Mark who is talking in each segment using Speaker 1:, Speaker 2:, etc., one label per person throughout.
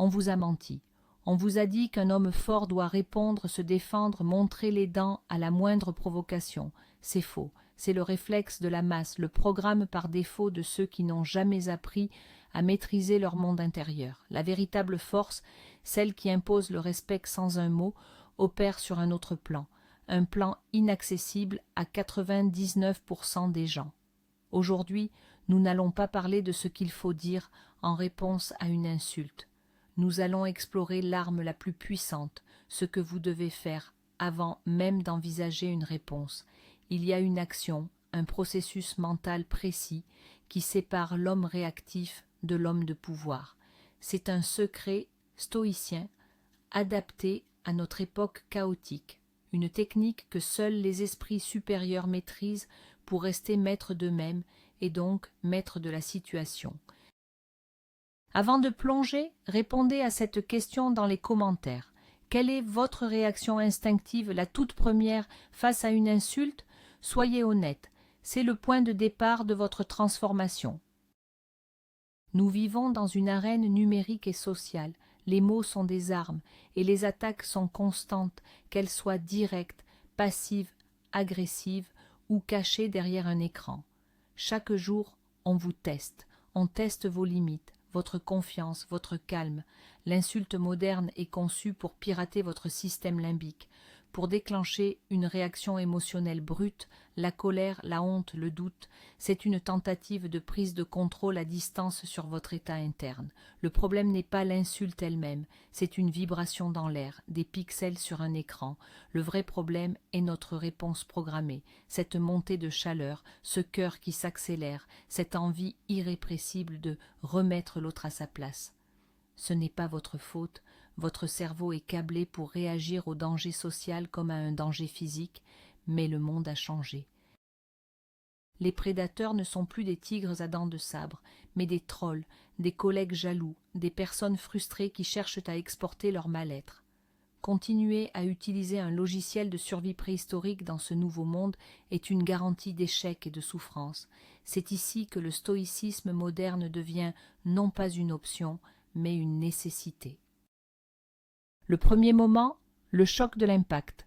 Speaker 1: On vous a menti. On vous a dit qu'un homme fort doit répondre, se défendre, montrer les dents à la moindre provocation. C'est faux. C'est le réflexe de la masse, le programme par défaut de ceux qui n'ont jamais appris à maîtriser leur monde intérieur. La véritable force, celle qui impose le respect sans un mot, opère sur un autre plan, un plan inaccessible à 99% des gens. Aujourd'hui, nous n'allons pas parler de ce qu'il faut dire en réponse à une insulte. Nous allons explorer l'arme la plus puissante, ce que vous devez faire avant même d'envisager une réponse. Il y a une action, un processus mental précis qui sépare l'homme réactif de l'homme de pouvoir. C'est un secret stoïcien adapté à notre époque chaotique, une technique que seuls les esprits supérieurs maîtrisent pour rester maîtres d'eux-mêmes et donc maîtres de la situation. Avant de plonger, répondez à cette question dans les commentaires. Quelle est votre réaction instinctive, la toute première, face à une insulte? Soyez honnête, c'est le point de départ de votre transformation. Nous vivons dans une arène numérique et sociale. Les mots sont des armes et les attaques sont constantes, qu'elles soient directes, passives, agressives ou cachées derrière un écran. Chaque jour, on vous teste, on teste vos limites, votre confiance, votre calme. L'insulte moderne est conçue pour pirater votre système limbique, pour déclencher une réaction émotionnelle brute, la colère, la honte, le doute. C'est une tentative de prise de contrôle à distance sur votre état interne. Le problème n'est pas l'insulte elle-même, c'est une vibration dans l'air, des pixels sur un écran. Le vrai problème est notre réponse programmée, cette montée de chaleur, ce cœur qui s'accélère, cette envie irrépressible de remettre l'autre à sa place. Ce n'est pas votre faute, votre cerveau est câblé pour réagir au danger social comme à un danger physique, mais le monde a changé. Les prédateurs ne sont plus des tigres à dents de sabre, mais des trolls, des collègues jaloux, des personnes frustrées qui cherchent à exporter leur mal-être. Continuer à utiliser un logiciel de survie préhistorique dans ce nouveau monde est une garantie d'échec et de souffrance. C'est ici que le stoïcisme moderne devient non pas une option, mais une nécessité. Le premier moment, le choc de l'impact.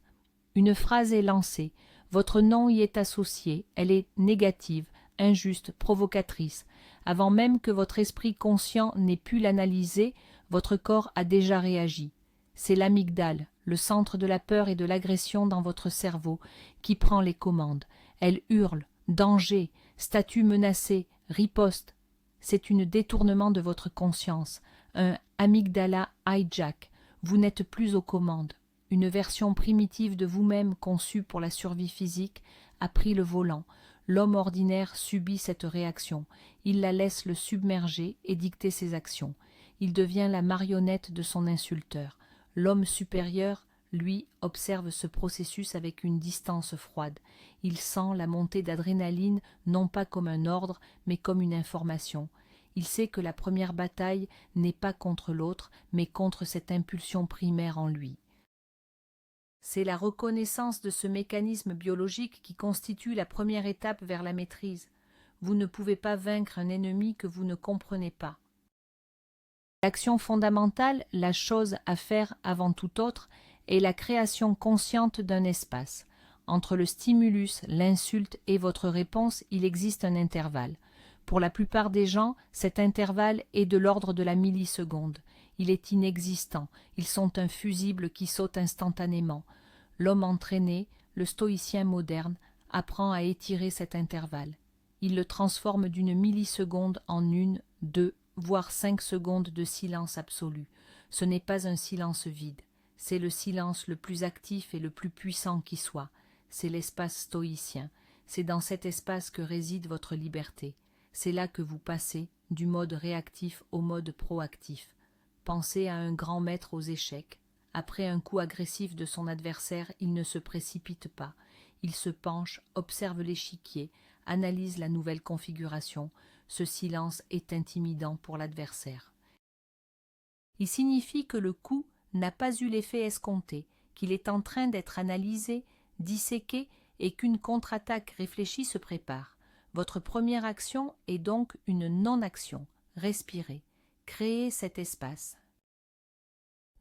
Speaker 1: Une phrase est lancée, votre nom y est associé, elle est négative, injuste, provocatrice. Avant même que votre esprit conscient n'ait pu l'analyser, votre corps a déjà réagi. C'est l'amygdale, le centre de la peur et de l'agression dans votre cerveau, qui prend les commandes. Elle hurle, danger, statut menacé, riposte. C'est un détournement de votre conscience, un amygdala hijack. Vous n'êtes plus aux commandes. Une version primitive de vous-même conçue pour la survie physique a pris le volant. L'homme ordinaire subit cette réaction. Il la laisse le submerger et dicter ses actions. Il devient la marionnette de son insulteur. L'homme supérieur, lui, observe ce processus avec une distance froide. Il sent la montée d'adrénaline non pas comme un ordre, mais comme une information. Il sait que la première bataille n'est pas contre l'autre, mais contre cette impulsion primaire en lui. C'est la reconnaissance de ce mécanisme biologique qui constitue la première étape vers la maîtrise. Vous ne pouvez pas vaincre un ennemi que vous ne comprenez pas. L'action fondamentale, la chose à faire avant tout autre, est la création consciente d'un espace. Entre le stimulus, l'insulte et votre réponse, il existe un intervalle. Pour la plupart des gens, cet intervalle est de l'ordre de la milliseconde. Il est inexistant, ils sont un fusible qui saute instantanément. L'homme entraîné, le stoïcien moderne, apprend à étirer cet intervalle. Il le transforme d'une milliseconde en 1, 2, voire 5 secondes de silence absolu. Ce n'est pas un silence vide, c'est le silence le plus actif et le plus puissant qui soit. C'est l'espace stoïcien, c'est dans cet espace que réside votre liberté. C'est là que vous passez du mode réactif au mode proactif. Pensez à un grand maître aux échecs. Après un coup agressif de son adversaire, il ne se précipite pas. Il se penche, observe l'échiquier, analyse la nouvelle configuration. Ce silence est intimidant pour l'adversaire. Il signifie que le coup n'a pas eu l'effet escompté, qu'il est en train d'être analysé, disséqué et qu'une contre-attaque réfléchie se prépare. Votre première action est donc une non-action. Respirez, créez cet espace.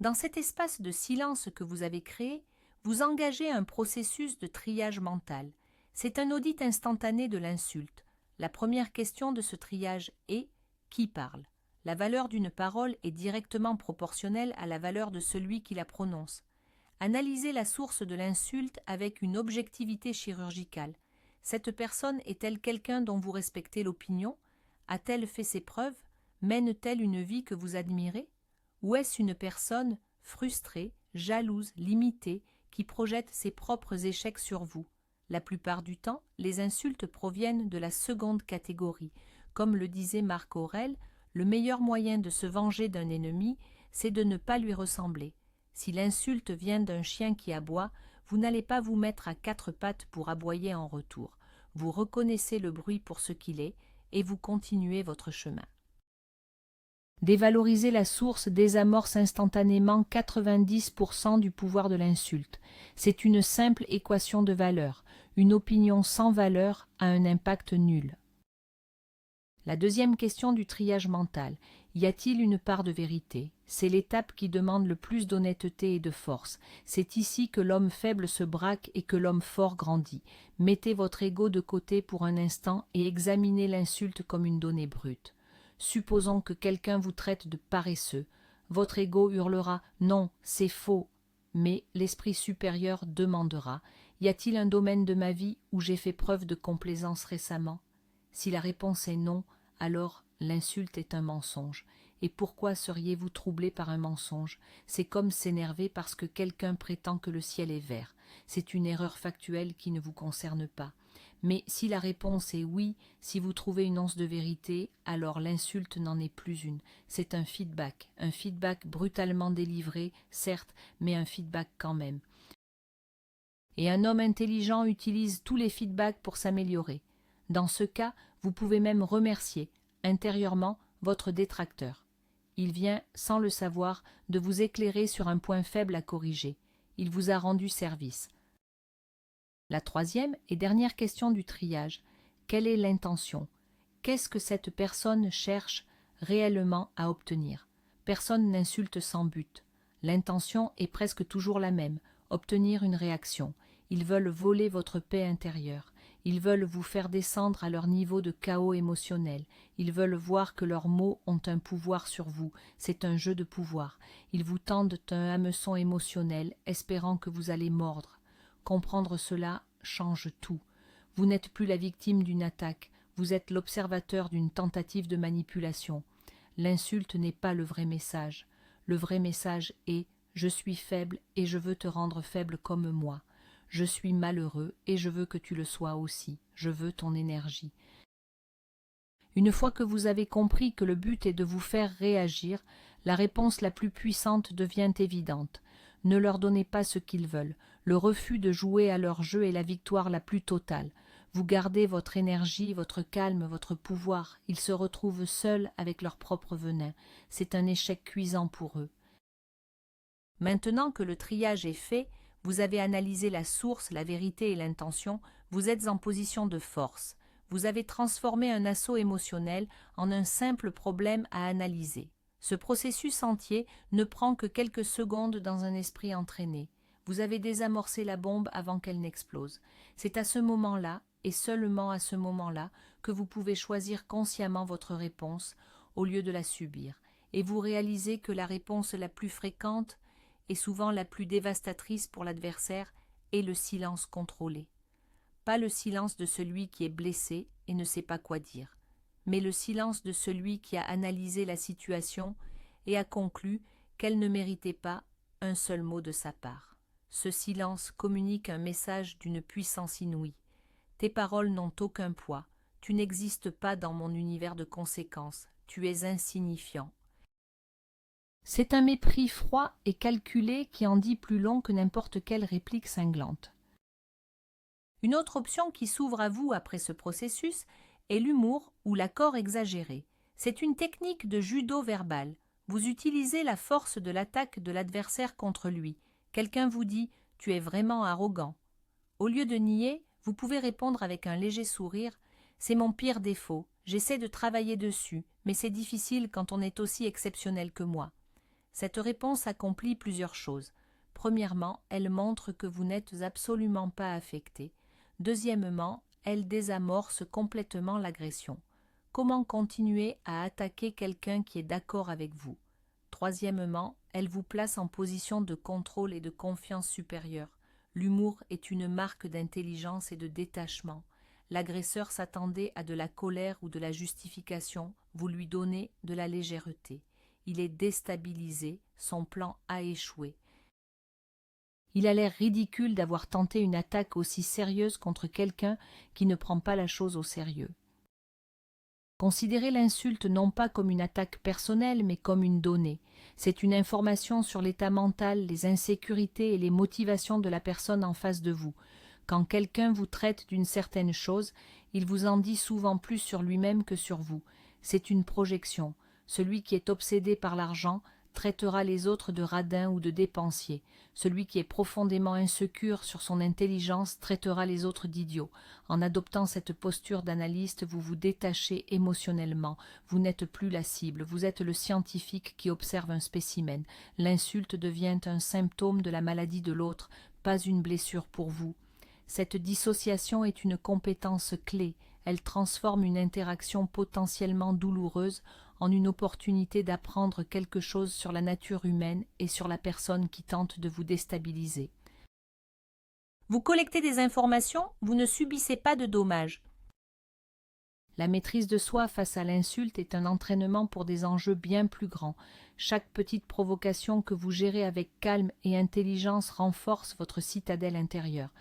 Speaker 1: Dans cet espace de silence que vous avez créé, vous engagez un processus de triage mental. C'est un audit instantané de l'insulte. La première question de ce triage est « qui parle ?» La valeur d'une parole est directement proportionnelle à la valeur de celui qui la prononce. Analysez la source de l'insulte avec une objectivité chirurgicale. Cette personne est-elle quelqu'un dont vous respectez l'opinion? A-t-elle fait ses preuves? Mène-t-elle une vie que vous admirez? Ou est-ce une personne frustrée, jalouse, limitée, qui projette ses propres échecs sur vous? La plupart du temps, les insultes proviennent de la seconde catégorie. Comme le disait Marc Aurèle, le meilleur moyen de se venger d'un ennemi, c'est de ne pas lui ressembler. Si l'insulte vient d'un chien qui aboie, vous n'allez pas vous mettre à quatre pattes pour aboyer en retour. Vous reconnaissez le bruit pour ce qu'il est et vous continuez votre chemin. Dévaloriser la source désamorce instantanément 90% du pouvoir de l'insulte. C'est une simple équation de valeur. Une opinion sans valeur a un impact nul. La deuxième question du triage mental. Y a-t-il une part de vérité? C'est l'étape qui demande le plus d'honnêteté et de force. C'est ici que l'homme faible se braque et que l'homme fort grandit. Mettez votre ego de côté pour un instant et examinez l'insulte comme une donnée brute. Supposons que quelqu'un vous traite de paresseux. Votre ego hurlera « Non, c'est faux !» Mais l'esprit supérieur demandera « Y a-t-il un domaine de ma vie où j'ai fait preuve de complaisance récemment ?» Si la réponse est non, alors l'insulte est un mensonge. Et pourquoi seriez-vous troublé par un mensonge? C'est comme s'énerver parce que quelqu'un prétend que le ciel est vert. C'est une erreur factuelle qui ne vous concerne pas. Mais si la réponse est oui, si vous trouvez une once de vérité, alors l'insulte n'en est plus une. C'est un feedback brutalement délivré, certes, mais un feedback quand même. Et un homme intelligent utilise tous les feedbacks pour s'améliorer. Dans ce cas, vous pouvez même remercier, intérieurement, votre détracteur. Il vient, sans le savoir, de vous éclairer sur un point faible à corriger. Il vous a rendu service. La troisième et dernière question du triage. Quelle est l'intention? Qu'est-ce que cette personne cherche réellement à obtenir? Personne n'insulte sans but. L'intention est presque toujours la même, obtenir une réaction. Ils veulent voler votre paix intérieure. Ils veulent vous faire descendre à leur niveau de chaos émotionnel. Ils veulent voir que leurs mots ont un pouvoir sur vous. C'est un jeu de pouvoir. Ils vous tendent un hameçon émotionnel, espérant que vous allez mordre. Comprendre cela change tout. Vous n'êtes plus la victime d'une attaque. Vous êtes l'observateur d'une tentative de manipulation. L'insulte n'est pas le vrai message. Le vrai message est « Je suis faible et je veux te rendre faible comme moi ». Je suis malheureux et je veux que tu le sois aussi. Je veux ton énergie. Une fois que vous avez compris que le but est de vous faire réagir, la réponse la plus puissante devient évidente. Ne leur donnez pas ce qu'ils veulent. Le refus de jouer à leur jeu est la victoire la plus totale. Vous gardez votre énergie, votre calme, votre pouvoir. Ils se retrouvent seuls avec leur propre venin. C'est un échec cuisant pour eux. Maintenant que le triage est fait, vous avez analysé la source, la vérité et l'intention, vous êtes en position de force. Vous avez transformé un assaut émotionnel en un simple problème à analyser. Ce processus entier ne prend que quelques secondes dans un esprit entraîné. Vous avez désamorcé la bombe avant qu'elle n'explose. C'est à ce moment-là, et seulement à ce moment-là, que vous pouvez choisir consciemment votre réponse au lieu de la subir. Et vous réalisez que la réponse la plus fréquente et souvent la plus dévastatrice pour l'adversaire est le silence contrôlé. Pas le silence de celui qui est blessé et ne sait pas quoi dire, mais le silence de celui qui a analysé la situation et a conclu qu'elle ne méritait pas un seul mot de sa part. Ce silence communique un message d'une puissance inouïe. Tes paroles n'ont aucun poids, tu n'existes pas dans mon univers de conséquences, tu es insignifiant. C'est un mépris froid et calculé qui en dit plus long que n'importe quelle réplique cinglante. Une autre option qui s'ouvre à vous après ce processus est l'humour ou l'accord exagéré. C'est une technique de judo verbal. Vous utilisez la force de l'attaque de l'adversaire contre lui. Quelqu'un vous dit « Tu es vraiment arrogant ». Au lieu de nier, vous pouvez répondre avec un léger sourire « C'est mon pire défaut, j'essaie de travailler dessus, mais c'est difficile quand on est aussi exceptionnel que moi ». Cette réponse accomplit plusieurs choses. Premièrement, elle montre que vous n'êtes absolument pas affecté. Deuxièmement, elle désamorce complètement l'agression. Comment continuer à attaquer quelqu'un qui est d'accord avec vous? Troisièmement, elle vous place en position de contrôle et de confiance supérieure. L'humour est une marque d'intelligence et de détachement. L'agresseur s'attendait à de la colère ou de la justification, vous lui donnez de la légèreté. Il est déstabilisé, son plan a échoué. Il a l'air ridicule d'avoir tenté une attaque aussi sérieuse contre quelqu'un qui ne prend pas la chose au sérieux. Considérez l'insulte non pas comme une attaque personnelle, mais comme une donnée. C'est une information sur l'état mental, les insécurités et les motivations de la personne en face de vous. Quand quelqu'un vous traite d'une certaine chose, il vous en dit souvent plus sur lui-même que sur vous. C'est une projection. Celui qui est obsédé par l'argent traitera les autres de radins ou de dépensiers. Celui qui est profondément insécure sur son intelligence traitera les autres d'idiots. En adoptant cette posture d'analyste, vous vous détachez émotionnellement. Vous n'êtes plus la cible, vous êtes le scientifique qui observe un spécimen. L'insulte devient un symptôme de la maladie de l'autre, pas une blessure pour vous. Cette dissociation est une compétence clé. Elle transforme une interaction potentiellement douloureuse en une opportunité d'apprendre quelque chose sur la nature humaine et sur la personne qui tente de vous déstabiliser. Vous collectez des informations, vous ne subissez pas de dommages. La maîtrise de soi face à l'insulte est un entraînement pour des enjeux bien plus grands. Chaque petite provocation que vous gérez avec calme et intelligence renforce votre citadelle intérieure.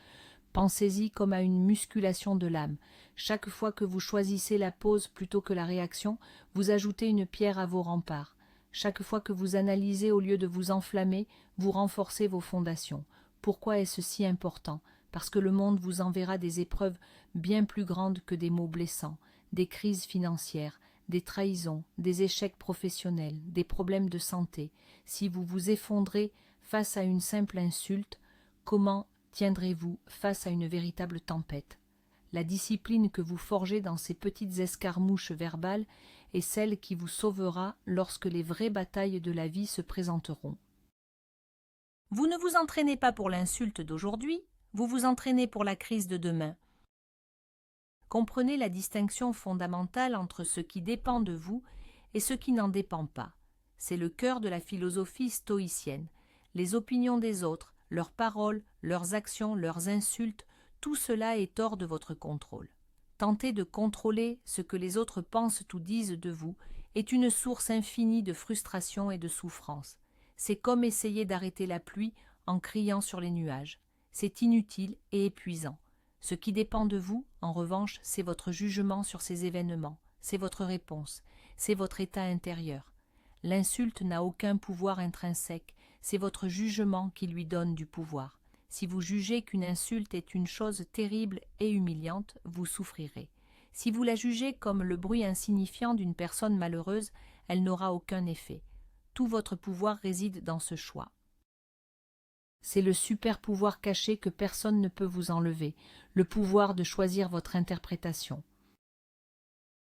Speaker 1: Pensez-y comme à une musculation de l'âme. Chaque fois que vous choisissez la pause plutôt que la réaction, vous ajoutez une pierre à vos remparts. Chaque fois que vous analysez au lieu de vous enflammer, vous renforcez vos fondations. Pourquoi est-ce si important? Parce que le monde vous enverra des épreuves bien plus grandes que des mots blessants, des crises financières, des trahisons, des échecs professionnels, des problèmes de santé. Si vous vous effondrez face à une simple insulte, comment tiendrez-vous face à une véritable tempête? La discipline que vous forgez dans ces petites escarmouches verbales est celle qui vous sauvera lorsque les vraies batailles de la vie se présenteront. Vous ne vous entraînez pas pour l'insulte d'aujourd'hui, vous vous entraînez pour la crise de demain. Comprenez la distinction fondamentale entre ce qui dépend de vous et ce qui n'en dépend pas. C'est le cœur de la philosophie stoïcienne. Les opinions des autres, leurs paroles, leurs actions, leurs insultes, tout cela est hors de votre contrôle. Tenter de contrôler ce que les autres pensent ou disent de vous est une source infinie de frustration et de souffrance. C'est comme essayer d'arrêter la pluie en criant sur les nuages. C'est inutile et épuisant. Ce qui dépend de vous, en revanche, c'est votre jugement sur ces événements, c'est votre réponse, c'est votre état intérieur. L'insulte n'a aucun pouvoir intrinsèque, c'est votre jugement qui lui donne du pouvoir. Si vous jugez qu'une insulte est une chose terrible et humiliante, vous souffrirez. Si vous la jugez comme le bruit insignifiant d'une personne malheureuse, elle n'aura aucun effet. Tout votre pouvoir réside dans ce choix. C'est le super pouvoir caché que personne ne peut vous enlever, le pouvoir de choisir votre interprétation.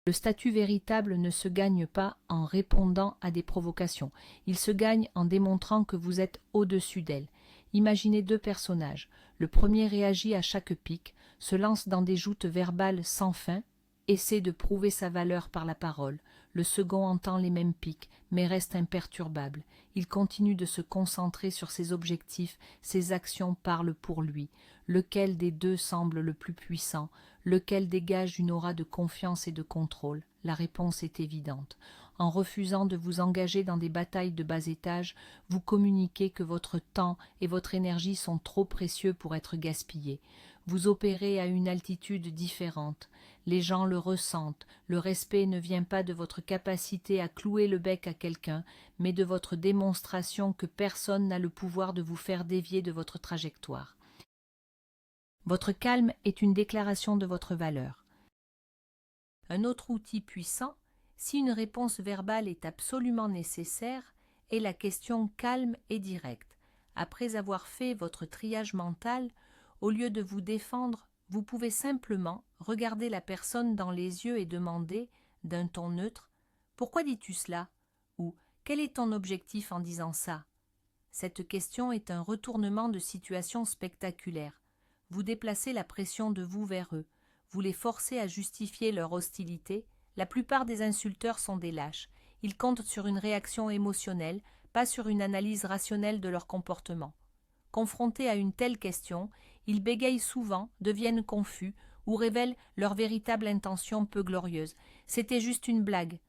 Speaker 1: Le statut véritable ne se gagne pas en répondant à des provocations, il se gagne en démontrant que vous êtes au-dessus d'elles. Imaginez deux personnages. Le premier réagit à chaque pique, se lance dans des joutes verbales sans fin, essaie de prouver sa valeur par la parole. Le second entend les mêmes piques, mais reste imperturbable. Il continue de se concentrer sur ses objectifs, ses actions parlent pour lui. Lequel des deux semble le plus puissant? Lequel dégage une aura de confiance et de contrôle? La réponse est évidente. En refusant de vous engager dans des batailles de bas étage, vous communiquez que votre temps et votre énergie sont trop précieux pour être gaspillés. Vous opérez à une altitude différente. Les gens le ressentent. Le respect ne vient pas de votre capacité à clouer le bec à quelqu'un, mais de votre démonstration que personne n'a le pouvoir de vous faire dévier de votre trajectoire. Votre calme est une déclaration de votre valeur. Un autre outil puissant, si une réponse verbale est absolument nécessaire, est la question calme et directe. Après avoir fait votre triage mental, au lieu de vous défendre, vous pouvez simplement regarder la personne dans les yeux et demander, d'un ton neutre, « Pourquoi dis-tu cela ?» ou Quel est ton objectif en disant ça? Cette question est un retournement de situation spectaculaire. Vous déplacez la pression de vous vers eux. Vous les forcez à justifier leur hostilité. La plupart des insulteurs sont des lâches. Ils comptent sur une réaction émotionnelle, pas sur une analyse rationnelle de leur comportement. Confrontés à une telle question, ils bégayent souvent, deviennent confus ou révèlent leur véritable intention peu glorieuse. C'était juste une blague.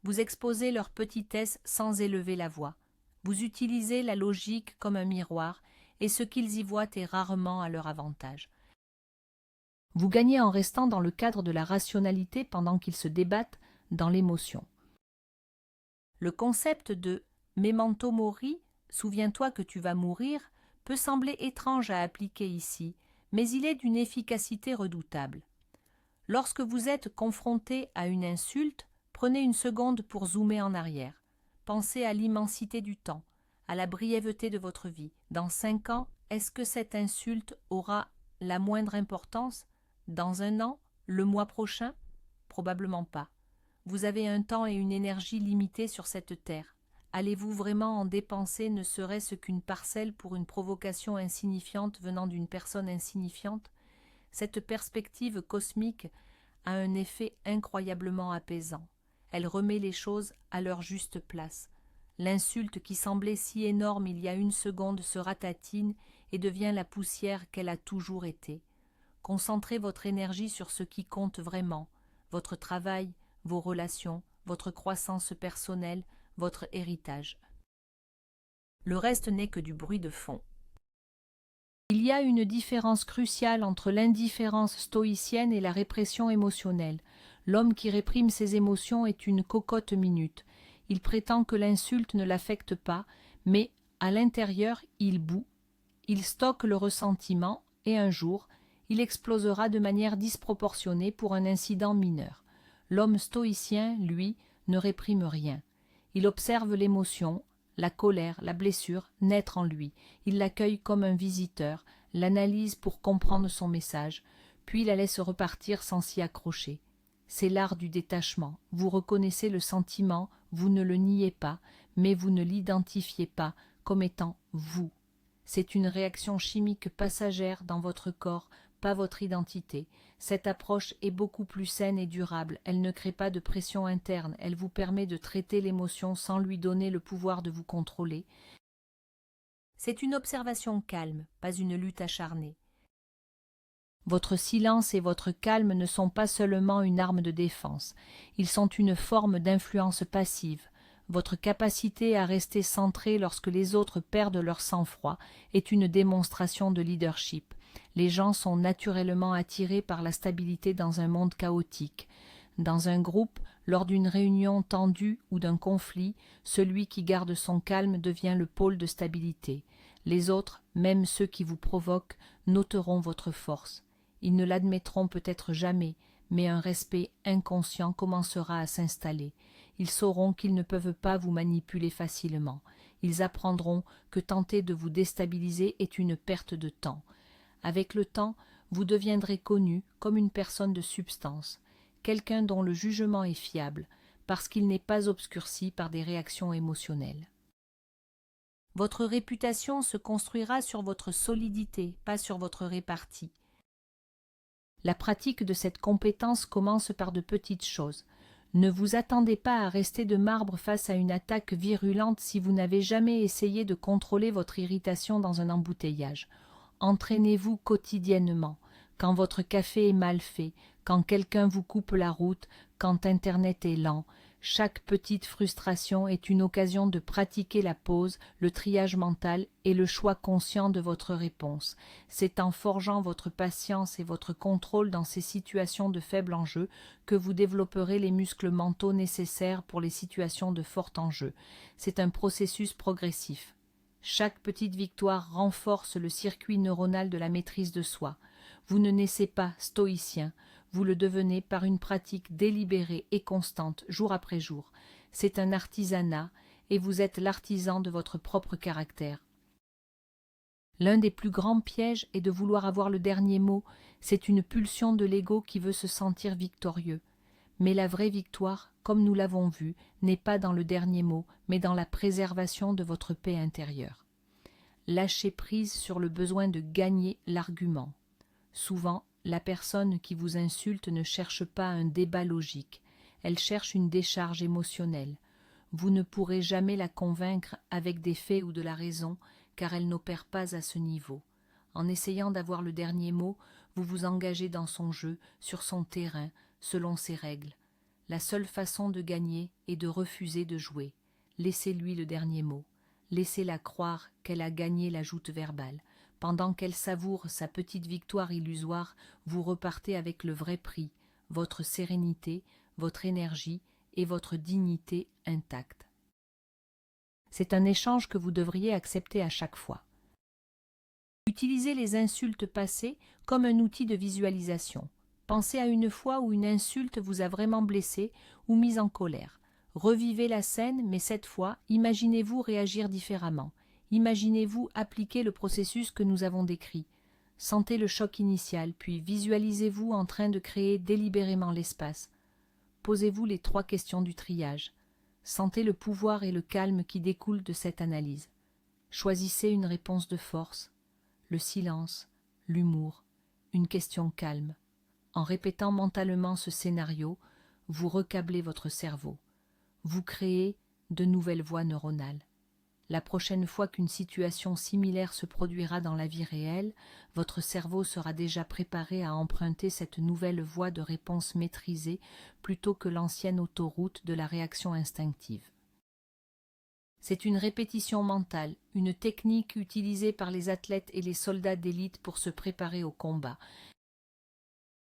Speaker 1: Vous exposez leur petitesse sans élever la voix. Vous utilisez la logique comme un miroir, et ce qu'ils y voient est rarement à leur avantage. Vous gagnez en restant dans le cadre de la rationalité pendant qu'ils se débattent dans l'émotion. Le concept de « memento mori », souviens-toi que tu vas mourir, peut sembler étrange à appliquer ici, mais il est d'une efficacité redoutable. Lorsque vous êtes confronté à une insulte, prenez une seconde pour zoomer en arrière. Pensez à l'immensité du temps, à la brièveté de votre vie. Dans 5 ans, est-ce que cette insulte aura la moindre importance? Dans 1 an? Le mois prochain? Probablement pas. Vous avez un temps et une énergie limités sur cette terre. Allez-vous vraiment en dépenser ne serait-ce qu'une parcelle pour une provocation insignifiante venant d'une personne insignifiante? Cette perspective cosmique a un effet incroyablement apaisant. Elle remet les choses à leur juste place. L'insulte qui semblait si énorme il y a 1 seconde se ratatine et devient la poussière qu'elle a toujours été. Concentrez votre énergie sur ce qui compte vraiment, votre travail, vos relations, votre croissance personnelle, votre héritage. Le reste n'est que du bruit de fond. Il y a une différence cruciale entre l'indifférence stoïcienne et la répression émotionnelle. L'homme qui réprime ses émotions est une cocotte minute. Il prétend que l'insulte ne l'affecte pas, mais à l'intérieur, il bout, il stocke le ressentiment et un jour, il explosera de manière disproportionnée pour un incident mineur. L'homme stoïcien, lui, ne réprime rien. Il observe l'émotion, la colère, la blessure naître en lui. Il l'accueille comme un visiteur, l'analyse pour comprendre son message, puis la laisse repartir sans s'y accrocher. C'est l'art du détachement. Vous reconnaissez le sentiment, vous ne le niez pas, mais vous ne l'identifiez pas comme étant vous. C'est une réaction chimique passagère dans votre corps, pas votre identité. Cette approche est beaucoup plus saine et durable. Elle ne crée pas de pression interne. Elle vous permet de traiter l'émotion sans lui donner le pouvoir de vous contrôler. C'est une observation calme, pas une lutte acharnée. Votre silence et votre calme ne sont pas seulement une arme de défense. Ils sont une forme d'influence passive. Votre capacité à rester centré lorsque les autres perdent leur sang-froid est une démonstration de leadership. Les gens sont naturellement attirés par la stabilité dans un monde chaotique. Dans un groupe, lors d'une réunion tendue ou d'un conflit, celui qui garde son calme devient le pôle de stabilité. Les autres, même ceux qui vous provoquent, noteront votre force. Ils ne l'admettront peut-être jamais, mais un respect inconscient commencera à s'installer. Ils sauront qu'ils ne peuvent pas vous manipuler facilement. Ils apprendront que tenter de vous déstabiliser est une perte de temps. Avec le temps, vous deviendrez connu comme une personne de substance, quelqu'un dont le jugement est fiable, parce qu'il n'est pas obscurci par des réactions émotionnelles. Votre réputation se construira sur votre solidité, pas sur votre répartie. La pratique de cette compétence commence par de petites choses. Ne vous attendez pas à rester de marbre face à une attaque virulente si vous n'avez jamais essayé de contrôler votre irritation dans un embouteillage. Entraînez-vous quotidiennement, quand votre café est mal fait, quand quelqu'un vous coupe la route, quand Internet est lent. Chaque petite frustration est une occasion de pratiquer la pause, le triage mental et le choix conscient de votre réponse. C'est en forgeant votre patience et votre contrôle dans ces situations de faible enjeu que vous développerez les muscles mentaux nécessaires pour les situations de fort enjeu. C'est un processus progressif. Chaque petite victoire renforce le circuit neuronal de la maîtrise de soi. Vous ne naissez pas stoïcien, vous le devenez par une pratique délibérée et constante, jour après jour. C'est un artisanat, et vous êtes l'artisan de votre propre caractère. L'un des plus grands pièges est de vouloir avoir le dernier mot. C'est une pulsion de l'ego qui veut se sentir victorieux. Mais la vraie victoire comme nous l'avons vu, n'est pas dans le dernier mot, mais dans la préservation de votre paix intérieure. Lâchez prise sur le besoin de gagner l'argument. Souvent, la personne qui vous insulte ne cherche pas un débat logique, elle cherche une décharge émotionnelle. Vous ne pourrez jamais la convaincre avec des faits ou de la raison, car elle n'opère pas à ce niveau. En essayant d'avoir le dernier mot, vous vous engagez dans son jeu, sur son terrain, selon ses règles. La seule façon de gagner est de refuser de jouer. Laissez-lui le dernier mot. Laissez-la croire qu'elle a gagné la joute verbale. Pendant qu'elle savoure sa petite victoire illusoire, vous repartez avec le vrai prix, votre sérénité, votre énergie et votre dignité intacte. C'est un échange que vous devriez accepter à chaque fois. Utilisez les insultes passées comme un outil de visualisation. Pensez à une fois où une insulte vous a vraiment blessé ou mis en colère. Revivez la scène, mais cette fois, imaginez-vous réagir différemment. Imaginez-vous appliquer le processus que nous avons décrit. Sentez le choc initial, puis visualisez-vous en train de créer délibérément l'espace. Posez-vous les 3 questions du triage. Sentez le pouvoir et le calme qui découlent de cette analyse. Choisissez une réponse de force, le silence, l'humour, une question calme. En répétant mentalement ce scénario, vous recablez votre cerveau. Vous créez de nouvelles voies neuronales. La prochaine fois qu'une situation similaire se produira dans la vie réelle, votre cerveau sera déjà préparé à emprunter cette nouvelle voie de réponse maîtrisée plutôt que l'ancienne autoroute de la réaction instinctive. C'est une répétition mentale, une technique utilisée par les athlètes et les soldats d'élite pour se préparer au combat.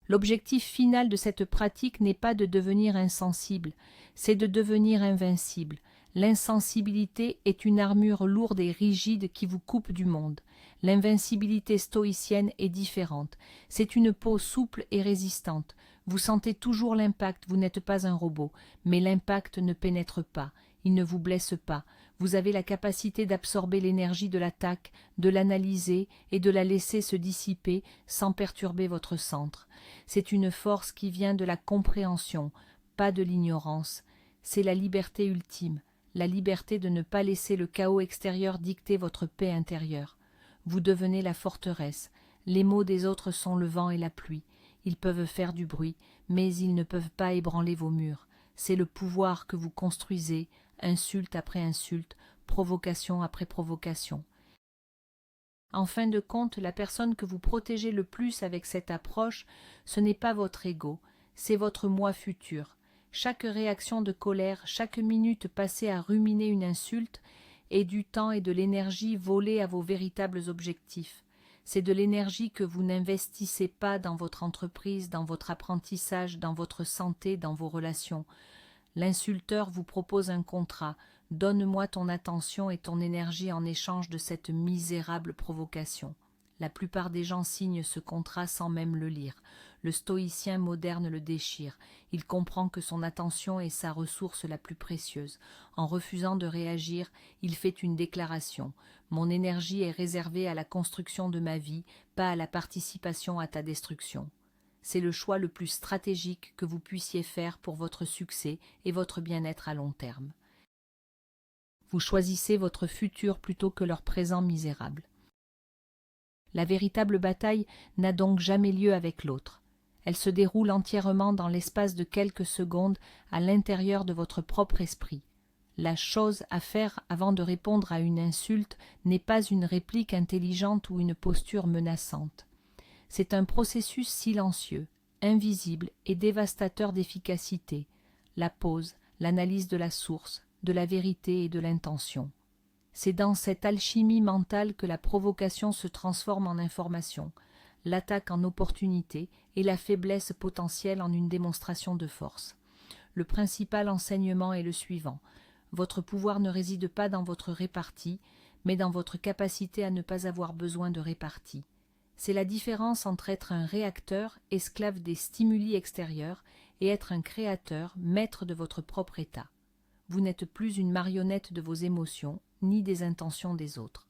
Speaker 1: L'objectif final de cette pratique n'est pas de devenir insensible, c'est de devenir invincible. L'insensibilité est une armure lourde et rigide qui vous coupe du monde. L'invincibilité stoïcienne est différente. C'est une peau souple et résistante. Vous sentez toujours l'impact, vous n'êtes pas un robot, mais l'impact ne pénètre pas, il ne vous blesse pas. Vous avez la capacité d'absorber l'énergie de l'attaque, de l'analyser et de la laisser se dissiper sans perturber votre centre. C'est une force qui vient de la compréhension, pas de l'ignorance. C'est la liberté ultime, la liberté de ne pas laisser le chaos extérieur dicter votre paix intérieure. Vous devenez la forteresse. Les mots des autres sont le vent et la pluie. Ils peuvent faire du bruit, mais ils ne peuvent pas ébranler vos murs. C'est le pouvoir que vous construisez, insulte après insulte, provocation après provocation. En fin de compte, la personne que vous protégez le plus avec cette approche, ce n'est pas votre ego, c'est votre moi futur. Chaque réaction de colère, chaque minute passée à ruminer une insulte est du temps et de l'énergie volés à vos véritables objectifs. C'est de l'énergie que vous n'investissez pas dans votre entreprise, dans votre apprentissage, dans votre santé, dans vos relations. L'insulteur vous propose un contrat. Donne-moi ton attention et ton énergie en échange de cette misérable provocation. La plupart des gens signent ce contrat sans même le lire. Le stoïcien moderne le déchire. Il comprend que son attention est sa ressource la plus précieuse. En refusant de réagir, il fait une déclaration. Mon énergie est réservée à la construction de ma vie, pas à la participation à ta destruction. C'est le choix le plus stratégique que vous puissiez faire pour votre succès et votre bien-être à long terme. Vous choisissez votre futur plutôt que leur présent misérable. La véritable bataille n'a donc jamais lieu avec l'autre. Elle se déroule entièrement dans l'espace de quelques secondes à l'intérieur de votre propre esprit. La chose à faire avant de répondre à une insulte n'est pas une réplique intelligente ou une posture menaçante. C'est un processus silencieux, invisible et dévastateur d'efficacité, la pause, l'analyse de la source, de la vérité et de l'intention. C'est dans cette alchimie mentale que la provocation se transforme en information, l'attaque en opportunité et la faiblesse potentielle en une démonstration de force. Le principal enseignement est le suivant. Votre pouvoir ne réside pas dans votre répartie, mais dans votre capacité à ne pas avoir besoin de répartie. C'est la différence entre être un réacteur, esclave des stimuli extérieurs, et être un créateur, maître de votre propre état. Vous n'êtes plus une marionnette de vos émotions, ni des intentions des autres.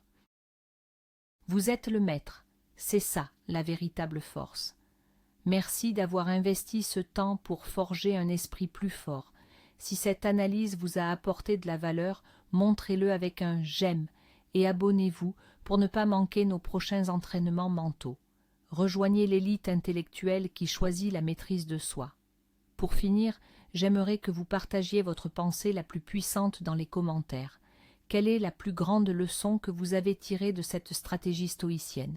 Speaker 1: Vous êtes le maître, c'est ça la véritable force. Merci d'avoir investi ce temps pour forger un esprit plus fort. Si cette analyse vous a apporté de la valeur, montrez-le avec un « j'aime » et abonnez-vous pour ne pas manquer nos prochains entraînements mentaux. Rejoignez l'élite intellectuelle qui choisit la maîtrise de soi. Pour finir, j'aimerais que vous partagiez votre pensée la plus puissante dans les commentaires. Quelle est la plus grande leçon que vous avez tirée de cette stratégie stoïcienne?